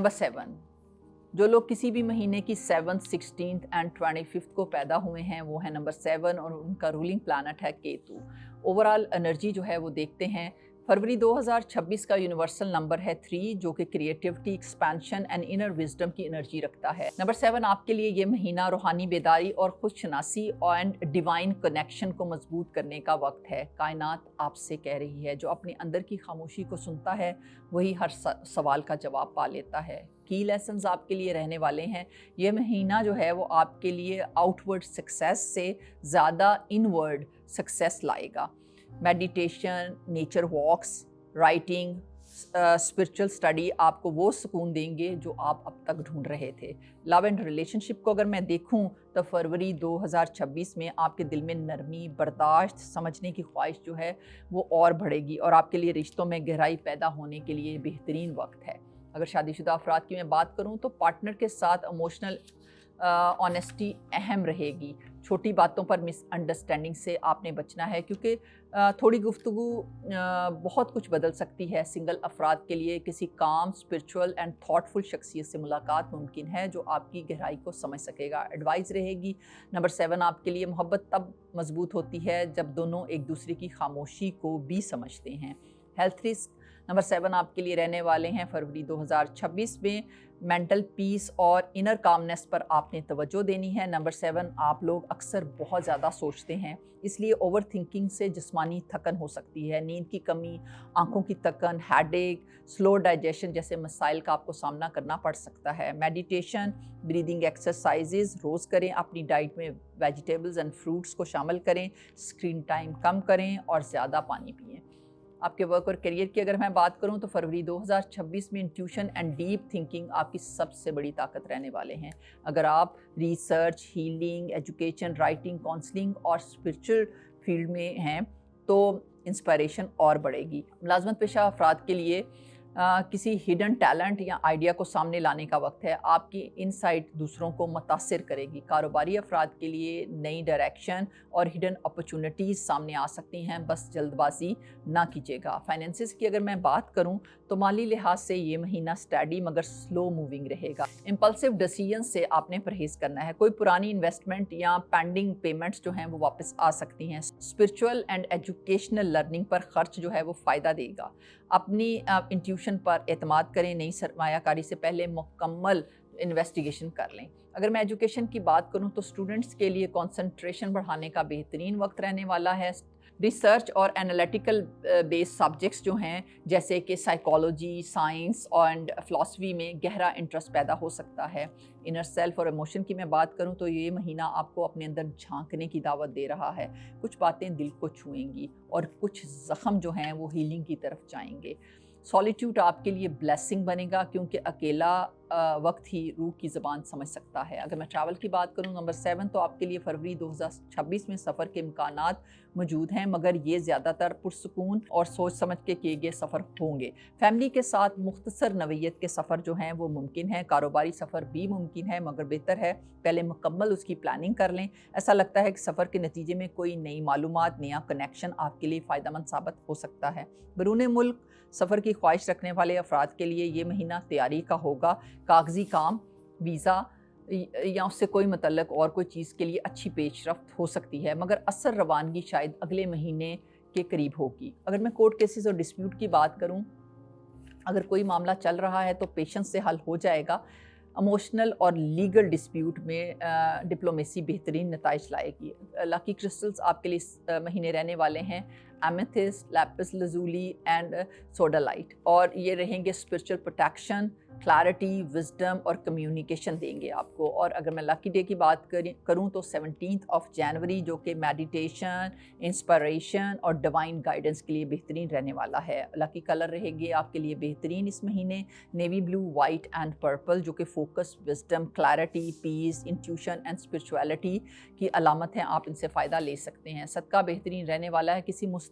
Number 7, जो लोग किसी भी महीने की 7th, 16th एंड 25th को पैदा हुए हैं वो है नंबर 7 और उनका रूलिंग प्लैनेट है केतु। ओवरऑल एनर्जी जो है वो देखते हैं। फरवरी 2026 का यूनिवर्सल नंबर है 3 जो कि creativity, expansion and inner wisdom की एनर्जी रखता है। नंबर 7 आपके लिए ये महीना रूहानी बेदारी और खुदशनासी एंड डिवाइन कनेक्शन को मजबूत करने का वक्त है। कायनात आपसे कह रही है, जो अपने अंदर की खामोशी को सुनता है वही हर सवाल का जवाब पा लेता है। की लेसन्स आपके लिए रहने वाले हैं। ये महीना जो है वो आपके लिए आउटवर्ड सक्सेस से ज़्यादा इनवर्ड सक्सेस लाएगा। Meditation, nature walks, writing, spiritual study आपको वो सुकून देंगे जो आप अब तक ढूंढ रहे थे। लव एंड रिलेशनशिप को अगर मैं देखूं तो फरवरी 2026 में आपके दिल में नरमी, बर्दाश्त, समझने की ख्वाहिश जो है वो और बढ़ेगी और आपके लिए रिश्तों में गहराई पैदा होने के लिए बेहतरीन वक्त है। अगर शादीशुदा अफराद की मैं बात करूं तो पार्टनर के साथ इमोशनल ऑनेस्टी अहम रहेगी। छोटी बातों पर मिसअंडरस्टैंडिंग से आपने बचना है क्योंकि थोड़ी गुफ्तगू बहुत कुछ बदल सकती है। सिंगल अफराद के लिए किसी काम, स्पिरिचुअल एंड थॉटफुल शख्सियत से मुलाकात मुमकिन है जो आपकी गहराई को समझ सकेगा। एडवाइस रहेगी नंबर 7 आपके लिए, मोहब्बत तब मजबूत होती है जब दोनों एक दूसरे की खामोशी को भी समझते हैं। हेल्थ रिस्क नंबर 7 आपके लिए रहने वाले हैं फरवरी 2026 में। मेंटल पीस और इनर कामनेस पर आपने तवज्जो देनी है। नंबर 7 आप लोग अक्सर बहुत ज़्यादा सोचते हैं, इसलिए ओवर थिंकिंग से जिस्मानी थकन हो सकती है। नींद की कमी, आंखों की थकन, हेडेक, स्लो डाइजेशन जैसे मसाइल का आपको सामना करना पड़ सकता है। मेडिटेशन, ब्रीदिंग एक्सरसाइजेज रोज़ करें। अपनी डाइट में वेजिटेबल्स एंड फ्रूट्स को शामिल करें। स्क्रीन टाइम कम करें और ज़्यादा पानी पिएं। आपके वर्क और करियर की अगर मैं बात करूं तो फरवरी 2026 में इंट्यूशन एंड डीप थिंकिंग आपकी सबसे बड़ी ताकत रहने वाले हैं। अगर आप research, healing, education, writing, counselling और स्पिरिचुअल फील्ड में हैं तो इंस्पायरेशन और बढ़ेगी। मुलाजमत पेशा अफराद के लिए किसी हिडन टैलेंट या आइडिया को सामने लाने का वक्त है। आपकी इनसाइट दूसरों को मुतासिर करेगी। कारोबारी अफराद के लिए नई डायरेक्शन और हिडन अपॉर्चुनिटीज़ सामने आ सकती हैं, बस जल्दबाजी ना कीजिएगा। फाइनेंसिस की अगर मैं बात करूं तो माली लिहाज से ये महीना स्टडी मगर स्लो मूविंग रहेगा। इम्पल्सिव डिसीजन से आपने परहेज करना है। कोई पुरानी इन्वेस्टमेंट या पेंडिंग पेमेंट्स जो हैं वो वापस आ सकती हैं। स्पिरिचुअल एंड एजुकेशनल लर्निंग पर खर्च जो है वो फ़ायदा देगा। अपनी इंट्यूशन पर एतमाद करें। नई सरमायाकारी से पहले मुकम्मल इन्वेस्टिगेशन कर लें। अगर मैं एजुकेशन की बात करूं तो स्टूडेंट्स के लिए कंसंट्रेशन बढ़ाने का बेहतरीन वक्त रहने वाला है। रिसर्च और एनालिटिकल बेस्ड सब्जेक्ट्स जो हैं जैसे कि साइकोलॉजी, साइंस एंड फिलॉसफी में गहरा इंटरेस्ट पैदा हो सकता है। इनर सेल्फ और इमोशन की मैं बात करूं तो ये महीना आपको अपने अंदर झांकने की दावत दे रहा है। कुछ बातें दिल को छुएंगी और कुछ ज़ख्म जो हैं वो हीलिंग की तरफ जाएंगे। सॉलिट्यूड आपके लिए ब्लेसिंग बनेगा क्योंकि अकेला वक्त ही रूह की ज़बान समझ सकता है। अगर मैं ट्रैवल की बात करूं नंबर 7 तो आपके लिए फरवरी 2026 में सफ़र के इम्कानात मौजूद हैं, मगर ये ज़्यादातर पुरसुकून और सोच समझ के किए गए सफ़र होंगे। फैमिली के साथ मुख्तसर नवीयत के सफ़र जो हैं वो मुमकिन है। कारोबारी सफ़र भी मुमकिन है मगर बेहतर है पहले मुकम्मल उसकी प्लानिंग कर लें। ऐसा लगता है कि सफ़र के नतीजे में कोई नई मालूमात, नया कनेक्शन आपके लिए फ़ायदेमंद साबित हो सकता है। बैरून मुल्क सफ़र की ख्वाहिश रखने वाले अफराद के लिए ये महीना तैयारी का होगा। कागजी काम, वीज़ा या उससे कोई मतलब और कोई चीज़ के लिए अच्छी पेशरफ्त हो सकती है, मगर असर रवानगी शायद अगले महीने के करीब होगी। अगर मैं कोर्ट केसेस और डिस्प्यूट की बात करूं, अगर कोई मामला चल रहा है तो पेशेंस से हल हो जाएगा। इमोशनल और लीगल डिस्प्यूट में डिप्लोमेसी बेहतरीन नताइज लाएगी। लकी क्रिस्टल्स आपके लिए इस महीने रहने वाले हैं amethyst, Lapis lazuli and sodalite, और ये रहेंगे स्पिरिचुअल प्रोटेक्शन, क्लैरिटी, विजडम और कम्युनिकेशन देंगे आपको। और अगर मैं लकी डे की बात करूं तो 17 जनवरी जो कि मेडिटेशन, इंस्पिरेशन और डिवाइन गाइडेंस के लिए बेहतरीन रहने वाला है। लकी कलर रहेंगे आपके लिए बेहतरीन इस महीने navy blue, white and purple, जो कि focus, wisdom, clarity, peace, intuition and spirituality की अलामत है। आप इनसे फ़ायदा ले सकते हैं। सदका बेहतरीन रहने वाला है। किसी मुस्तक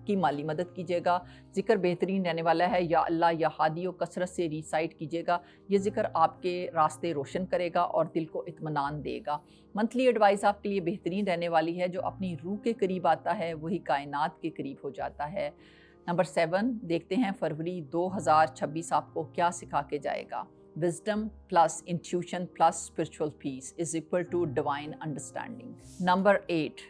की माली मदद कीजिएगा। जिक्र बेहतरीन रहने वाला है। या अल्लाह या हादियो कसरत से रिसाइट कीजिएगा। ये जिक्र आपके रास्ते रोशन करेगा और दिल को इत्मीनान देगा। मंथली एडवाइस आपके लिए बेहतरीन रहने वाली है। जो अपनी रूह के करीब आता है वही कायनात के करीब हो जाता है। नंबर 7 देखते हैं फरवरी 2026 आपको क्या सिखा के जाएगा। wisdom plus intuition plus spiritual peace is equal to divine understanding. Number 8,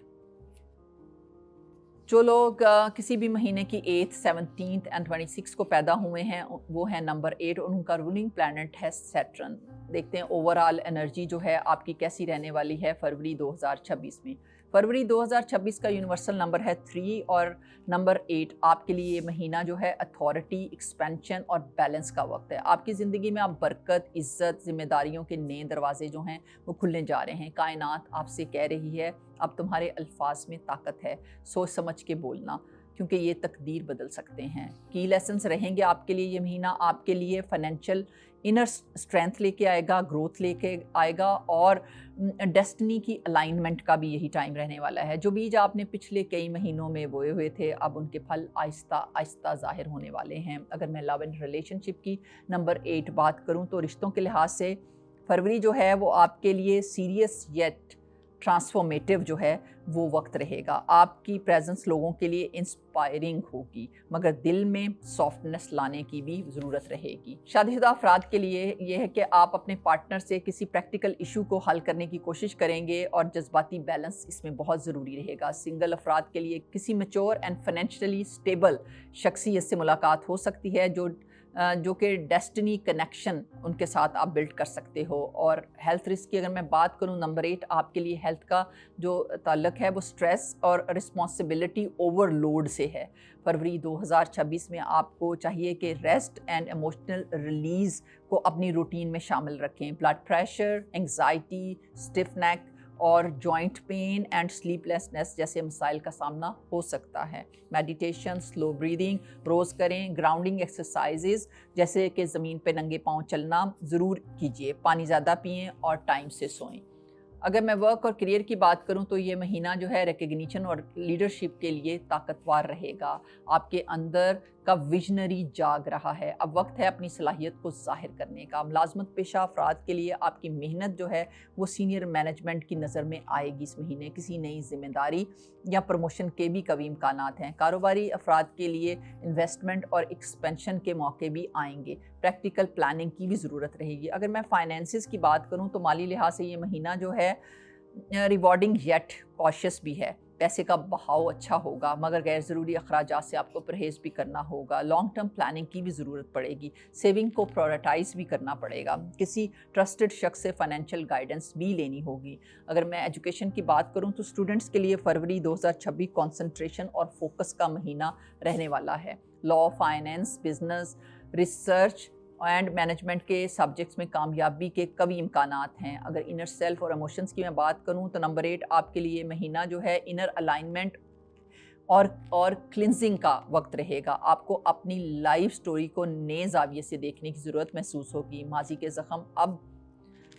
जो लोग किसी भी महीने की 8th, 17th and 26 को पैदा हुए हैं वो है नंबर 8 और उनका रूलिंग प्लैनेट है सैटर्न। देखते हैं ओवरऑल एनर्जी जो है आपकी कैसी रहने वाली है फरवरी 2026 में। फरवरी 2026 का यूनिवर्सल नंबर है 3 और नंबर 8 आपके लिए ये महीना जो है अथॉरिटी, एक्सपेंशन और बैलेंस का वक्त है। आपकी ज़िंदगी में आप बरकत, इज़्ज़त, जिम्मेदारियों के नए दरवाजे जो हैं वो खुलने जा रहे हैं। कायनात आपसे कह रही है अब तुम्हारे अल्फाज में ताकत है, सोच समझ के बोलना, क्योंकि ये तकदीर बदल सकते हैं। की लेसन्स रहेंगे आपके लिए ये महीना, आपके लिए फाइनेंशियल इनर स्ट्रेंथ लेके आएगा, ग्रोथ लेके आएगा और डेस्टिनी की अलाइनमेंट का भी यही टाइम रहने वाला है। जो बीज आपने पिछले कई महीनों में बोए हुए थे अब उनके फल आहिस्ता आहिस्ता ज़ाहिर होने वाले हैं। अगर मैं लव एंड रिलेशनशिप की नंबर 8 बात करूं तो रिश्तों के लिहाज से फरवरी जो है वो आपके लिए सीरियस येट ट्रांसफॉर्मेटिव जो है वो वक्त रहेगा। आपकी प्रेजेंस लोगों के लिए इंस्पायरिंग होगी मगर दिल में सॉफ्टनेस लाने की भी ज़रूरत रहेगी। शादीशुदा अफराद के लिए ये है कि आप अपने पार्टनर से किसी प्रैक्टिकल इशू को हल करने की कोशिश करेंगे और जज्बाती बैलेंस इसमें बहुत ज़रूरी रहेगा। सिंगल अफराद के लिए किसी मैच्योर एंड फाइनेंशियली स्टेबल शख्सियत से मुलाकात हो सकती है जो कि डेस्टिनी कनेक्शन उनके साथ आप बिल्ड कर सकते हो। और हेल्थ रिस्क की अगर मैं बात करूं नंबर 8 आपके लिए हेल्थ का जो ताल्लुक है वो स्ट्रेस और रिस्पॉन्सिबिलिटी ओवरलोड से है। फरवरी 2026 में आपको चाहिए कि रेस्ट एंड इमोशनल रिलीज़ को अपनी रूटीन में शामिल रखें। ब्लड प्रेशर, एंग्जाइटी, स्टिफ नेक और जॉइंट पेन एंड स्लीपलेसनेस जैसे मसाइल का सामना हो सकता है। मेडिटेशन, स्लो ब्रीदिंग रोज़ करें। ग्राउंडिंग एक्सरसाइजेज जैसे कि ज़मीन पे नंगे पाँव चलना ज़रूर कीजिए। पानी ज़्यादा पिएं और टाइम से सोएं। अगर मैं वर्क और करियर की बात करूं तो ये महीना जो है रिकग्निशन और लीडरशिप के लिए ताकतवर रहेगा। आपके अंदर का विजनरी जाग रहा है। अब वक्त है अपनी सलाहियत को जाहिर करने का। मुलाजमत पेशा अफराद के लिए आपकी मेहनत जो है वो सीनियर मैनेजमेंट की नज़र में आएगी इस महीने। किसी नई जिम्मेदारी या प्रमोशन के भी कभी इम्कानात हैं। कारोबारी अफराद के लिए इन्वेस्टमेंट और एक्सपेंशन के मौके भी आएंगे। प्रैक्टिकल प्लानिंग की भी ज़रूरत रहेगी। अगर मैं फाइनेंसिस की बात करूं तो माली लिहाज से ये महीना जो है रिवॉर्डिंग येट कॉशियस भी है। पैसे का बहाव अच्छा होगा मगर गैर ज़रूरी अखराजात से आपको परहेज़ भी करना होगा। लॉन्ग टर्म प्लानिंग की भी ज़रूरत पड़ेगी। सेविंग को प्रायोरिटाइज़ भी करना पड़ेगा। किसी ट्रस्टेड शख्स से फाइनेंशियल गाइडेंस भी लेनी होगी। अगर मैं एजुकेशन की बात करूं तो स्टूडेंट्स के लिए फरवरी 2026 कंसंट्रेशन और फोकस का महीना रहने वाला है। Law, finance, business, research and management के सब्जेक्ट्स में कामयाबी के कभी इम्कानात हैं। अगर इनर सेल्फ और इमोशंस की मैं बात करूं तो नंबर 8 आपके लिए महीना जो है इनर अलाइनमेंट और क्लिनजिंग का वक्त रहेगा। आपको अपनी लाइफ स्टोरी को नए ज़ाविये से देखने की ज़रूरत महसूस होगी। माजी के ज़ख्म अब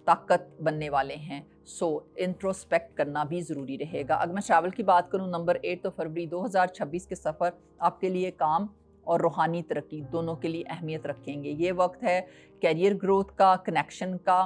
ताकत बनने वाले हैं, सो इंट्रोस्पेक्ट करना भी ज़रूरी रहेगा। अगर मैं ट्रैवल की बात करूं नंबर 8 तो फरवरी 2026 के सफ़र आपके लिए काम और रूहानी तरक्की दोनों के लिए अहमियत रखेंगे। ये वक्त है कैरियर ग्रोथ का, कनेक्शन का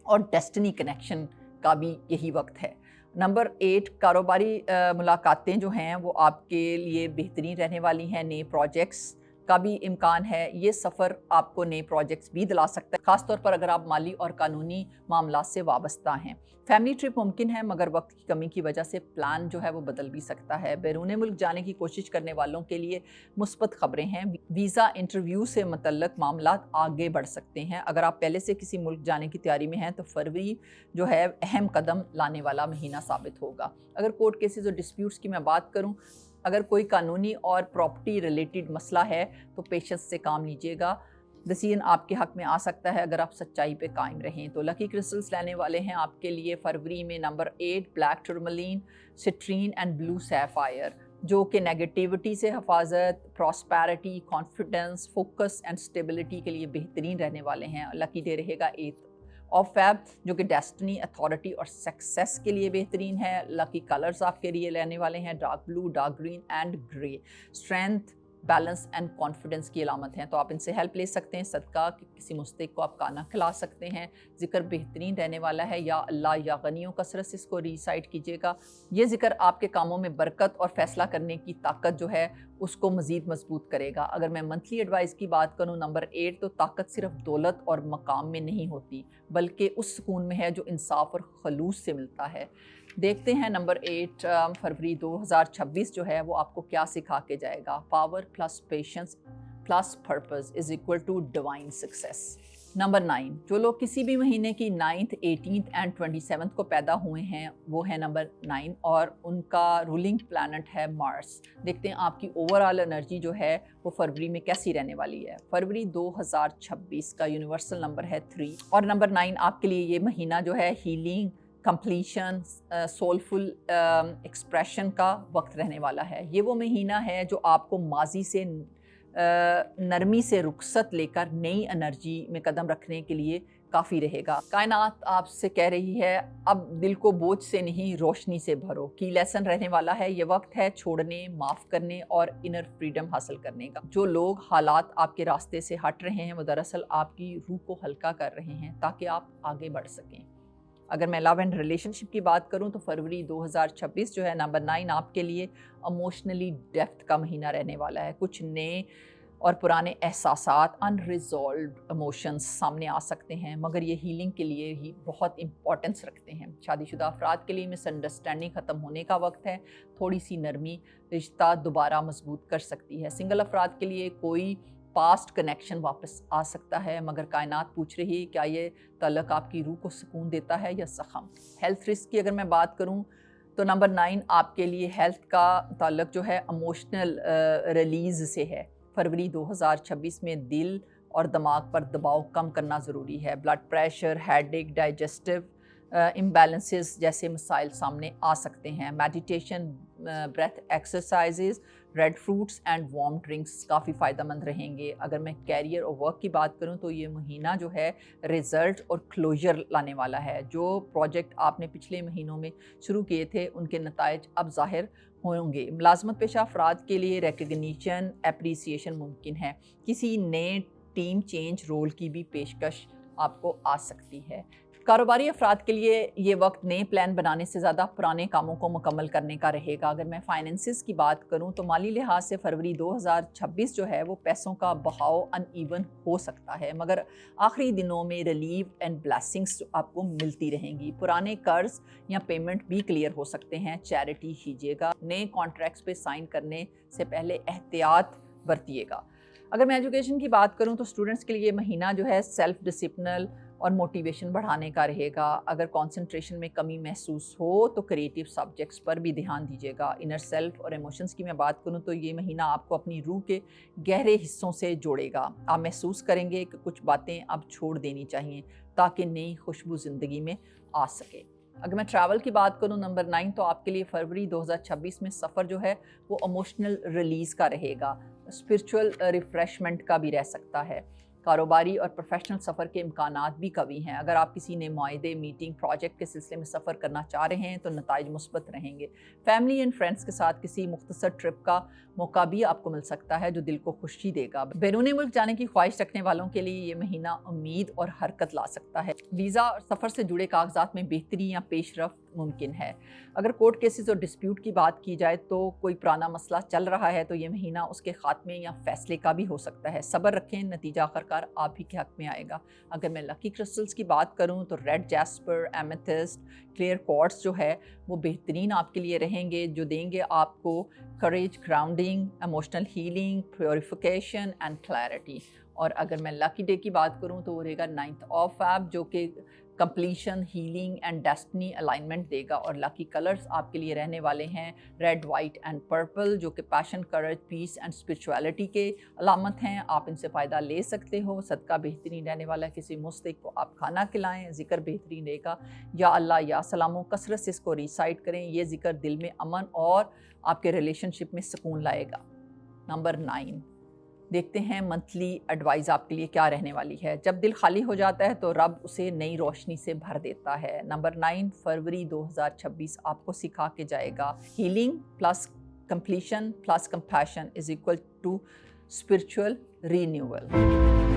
और डेस्टिनी कनेक्शन का भी यही वक्त है। नंबर 8 कारोबारी मुलाकातें जो हैं वो आपके लिए बेहतरीन रहने वाली हैं। नए प्रोजेक्ट्स का भी इम्कान है। ये सफ़र आपको नए प्रोजेक्ट्स भी दिला सकता है, ख़ासतौर पर अगर आप माली और कानूनी मामला से वाबस्ता हैं। फैमिली ट्रिप मुमकिन है मगर वक्त की कमी की वजह से प्लान जो है वो बदल भी सकता है। बैरून मुल्क जाने की कोशिश करने वालों के लिए मुस्बत खबरें हैं। वीज़ा इंटरव्यू से मुतल्लक मामला आगे बढ़ सकते हैं। अगर आप पहले से किसी मुल्क जाने की तैयारी में हैं तो फरवरी जो है अहम कदम लाने वाला महीना साबित होगा। अगर कोर्ट केसेस और डिस्प्यूट्स की मैं बात करूँ, अगर कोई कानूनी और प्रॉपर्टी रिलेटेड मसला है तो पेशेंस से काम लीजिएगा। डिसीजन आपके हक में आ सकता है अगर आप सच्चाई पे कायम रहें। तो लकी क्रिस्टल्स लेने वाले हैं आपके लिए फरवरी में number 8 black tourmaline, citrine and blue sapphire, जो कि नेगेटिविटी से हिफाजत, prosperity, confidence, focus and stability के लिए बेहतरीन रहने वाले हैं। लकी डे रहेगा 8 ऑफ फैब जो कि डेस्टिनी, अथॉरिटी और सक्सेस के लिए बेहतरीन है। लकी कलर्स आपके लिए लेने वाले हैं dark blue, dark green and grey. Strength, balance and confidence की अलामत हैं, तो आप इनसे हेल्प ले सकते हैं। सदका कि किसी मुस्तहिक को आप खाना खिला सकते हैं। ज़िक्र बेहतरीन रहने वाला है, या अल्लाह या गनियों कसरत से इसको रीसाइट कीजिएगा। ये ज़िक्र आपके कामों में बरकत और फ़ैसला करने की ताकत जो है उसको मज़ीद मजबूत करेगा। अगर मैं मंथली एडवाइस की बात करूँ नंबर 8, तो ताकत सिर्फ दौलत और मकाम में नहीं होती, बल्कि उस सुकून में है जो इंसाफ और खलूस से मिलता है। देखते हैं नंबर 8 फरवरी 2026 जो है वो आपको क्या सिखा के जाएगा। Power plus patience plus purpose is equal to divine success. Number 9, जो लोग किसी भी महीने की 9th, 18th एंड 27th को पैदा हुए हैं वो है नंबर 9 और उनका रूलिंग प्लैनेट है मार्स। देखते हैं आपकी ओवरऑल एनर्जी जो है वो फरवरी में कैसी रहने वाली है। फरवरी 2026 का यूनिवर्सल नंबर है 3 और नंबर 9 आपके लिए ये महीना जो है हीलिंग, कंप्लीशन, सोलफुल एक्सप्रेशन का वक्त रहने वाला है। ये वो महीना है जो आपको माजी से नरमी से रुखसत लेकर नई एनर्जी में कदम रखने के लिए काफ़ी रहेगा। कायनात आपसे कह रही है अब दिल को बोझ से नहीं रोशनी से भरो। की लेसन रहने वाला है, ये वक्त है छोड़ने, माफ़ करने और इनर फ्रीडम हासिल करने का। जो लोग हालात आपके रास्ते से हट रहे हैं वो दरअसल आपकी रूह को हल्का कर रहे हैं ताकि आप आगे बढ़ सकें। अगर मैं लव एंड रिलेशनशिप की बात करूं तो फरवरी 2026 जो है नंबर 9 आपके लिए इमोशनली डेप्थ का महीना रहने वाला है। कुछ नए और पुराने एहसासात, अनरिजॉल्व्ड इमोशंस सामने आ सकते हैं, मगर ये हीलिंग के लिए ही बहुत इंपॉर्टेंस रखते हैं। शादीशुदा अफराद के लिए मिसअंडरस्टैंडिंग ख़त्म होने का वक्त है। थोड़ी सी नरमी रिश्ता दोबारा मजबूत कर सकती है। सिंगल अफराद के लिए कोई पास्ट कनेक्शन वापस आ सकता है, मगर कायनात पूछ रही है क्या ये तल्लक आपकी रूह को सुकून देता है या ज़ख़म। हेल्थ रिस्क की अगर मैं बात करूं तो नंबर 9 आपके लिए हेल्थ का ताल्लुक जो है इमोशनल रिलीज़ से है। फरवरी 2026 में दिल और दिमाग पर दबाव कम करना ज़रूरी है। Blood pressure, headache, digestive imbalances जैसे मसाइल सामने आ सकते हैं। Meditation, breath exercises, red fruits and warm drinks काफ़ी फ़ायदेमंद रहेंगे। अगर मैं कैरियर और वर्क की बात करूं तो ये महीना जो है रिज़ल्ट और क्लोजर लाने वाला है। जो प्रोजेक्ट आपने पिछले महीनों में शुरू किए थे उनके नताइज अब ज़ाहिर होंगे। मुलाजमत पेशा अफराद के लिए रिकग्निशन, एप्रिसिएशन मुमकिन है। किसी नए टीम चेंज रोल की भी पेशकश आपको आ सकती है। कारोबारी अफराद के लिए ये वक्त नए प्लान बनाने से ज़्यादा पुराने कामों को मुकम्मल करने का रहेगा। अगर मैं फाइनेंसिस की बात करूं तो माली लिहाज से फरवरी 2026 जो है वो पैसों का बहाव अनइवन हो सकता है, मगर आखिरी दिनों में रिलीफ एंड ब्लेसिंग्स आपको मिलती रहेंगी। पुराने कर्ज या पेमेंट भी क्लियर हो सकते हैं। चैरिटी कीजिएगा। नए कॉन्ट्रैक्ट्स पे साइन करने से पहले एहतियात बरतिएगा। अगर मैं एजुकेशन की बात करूं तो स्टूडेंट्स के लिए ये महीना जो है सेल्फ डिसिप्लिन और मोटिवेशन बढ़ाने का रहेगा। अगर कंसंट्रेशन में कमी महसूस हो तो क्रिएटिव सब्जेक्ट्स पर भी ध्यान दीजिएगा। इनर सेल्फ और इमोशंस की मैं बात करूं तो ये महीना आपको अपनी रूह के गहरे हिस्सों से जोड़ेगा। आप महसूस करेंगे कि कुछ बातें अब छोड़ देनी चाहिए ताकि नई खुशबू ज़िंदगी में आ सके। अगर मैं ट्रैवल की बात करूं नंबर 9 तो आपके लिए फरवरी 2026 में सफ़र जो है वो इमोशनल रिलीज़ का रहेगा, स्पिरिचुअल रिफ़्रेशमेंट का भी रह सकता है। कारोबारी और प्रोफेशनल सफ़र के इम्कानात भी कवी हैं। अगर आप किसी नए मुआहदे, मीटिंग, प्रोजेक्ट के सिलसिले में सफ़र करना चाह रहे हैं तो नताइज मुस्बत रहेंगे। फैमिली एंड फ्रेंड्स के साथ किसी मुख्तसर ट्रिप का मौका भी आपको मिल सकता है जो दिल को खुशी देगा। बैरून मुल्क जाने की ख्वाहिश रखने वालों के लिए ये महीना उम्मीद और हरकत ला सकता है। वीज़ा और सफ़र से जुड़े कागजात में बेहतरी या पेशरफ मुमकिन है। अगर कोर्ट केसेस और डिस्प्यूट की बात की जाए तो कोई पुराना मसला चल रहा है तो ये महीना उसके खात्मे या फैसले का भी हो सकता है। सब्र रखें, नतीजा आखिरकार आप ही के हक में आएगा। अगर मैं लकी क्रिस्टल्स की बात करूं तो red jasper, amethyst, clear quartz जो है वो बेहतरीन आपके लिए रहेंगे, जो देंगे आपको courage, grounding, emotional healing, purification and clarity. और अगर मैं लकी डे की बात करूं तो वो रहेगा 9th ऑफ फेब जो कि completion, healing and destiny alignment देगा। और लकी कलर्स आपके लिए रहने वाले हैं रेड, वाइट एंड पर्पल जो कि passion, courage, peace and spirituality के अलामत हैं। आप इनसे फ़ायदा ले सकते हो। सदका बेहतरीन रहने वाला है, किसी मुस्तहिक को आप खाना खिलाएं। ज़िक्र बेहतरीन रहेगा, या अल्लाह या सलामों, कसरत से इसको रिसाइट करें। ये ज़िक्र दिल में अमन और आपके रिलेशनशिप में सुकून लाएगा। नंबर 9 देखते हैं मंथली एडवाइस आपके लिए क्या रहने वाली है। जब दिल खाली हो जाता है तो रब उसे नई रोशनी से भर देता है। नंबर 9 फरवरी 2026 आपको सिखा के जाएगा healing plus completion plus compassion is equal to spiritual renewal.